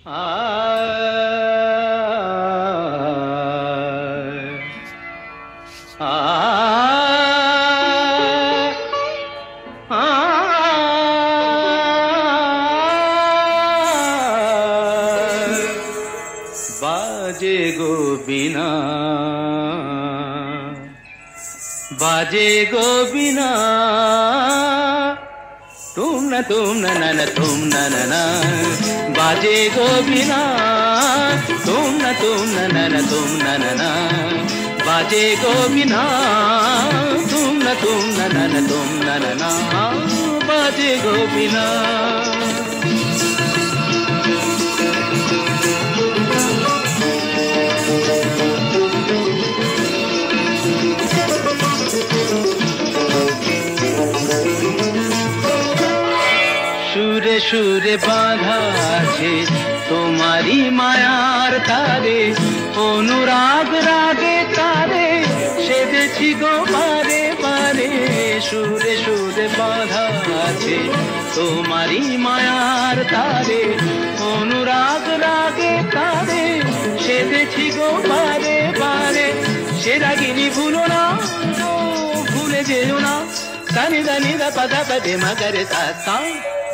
बाजे गो बिना बाजे गो बिना तुम न तुम न बाजे गो बिना तुम न तुम न बाजे गो बिना तुम न बाजे गो बिना সুরে সুরে বাঁধা আছে তোমারি মায়ার তারে অনুরাগ রাগে তারে সেদেছি গো বারে বারে সুরে সুরে বাঁধা আছে তোমারি মায়ার তারে অনুরাগ রাগে তারে সেদেছি গো বারে বারে সে রাগিনী ভুলো না ভুলে যেও না দানি দানি দা পদা পদে মগরে তা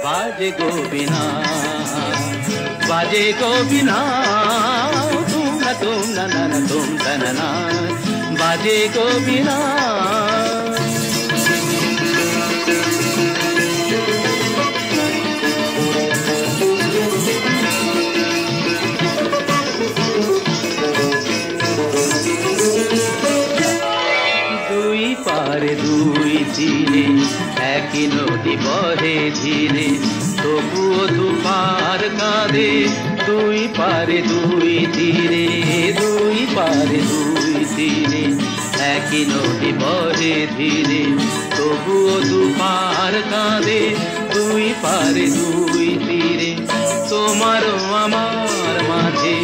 बाजे गो बिना तुम न तुम न बाजे गो बिना দুই পারে দুই তীরে একই নদী বহে ধীরে তবুও দুপার কাঁদে দুই পারে দুই তীরে দুই পারে দুই তীরে একই নদী বহে ধীরে তবুও দুপার কাঁদে দুই পারে দুই তীরে তোমারও আমার মাঝে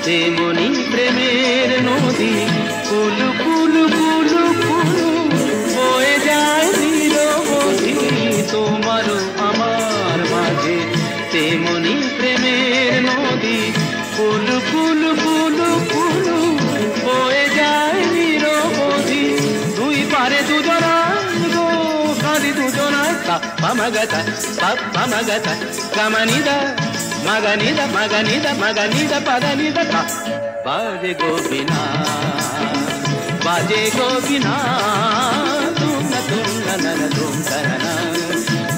তেমনি প্রেমের নদী কুলু কুলু কুলু কুলু বয়ে যায় নিরবধি তোমারও আমার মাঝে তেমনি প্রেমের নদী কুলু কুলু কুলু কুলু বয়ে যায় নিরবধি দুই পারে দুজনা গো কাঁদি দুজনায় পামাগাতা পামাগাতা কামানিদা মাগানিদা মাগানিদা মাগানিদা পাদানিদা তা বাজে গো বিনা तुम न तुम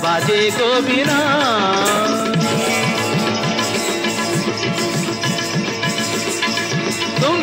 बाजे गो बिना तुम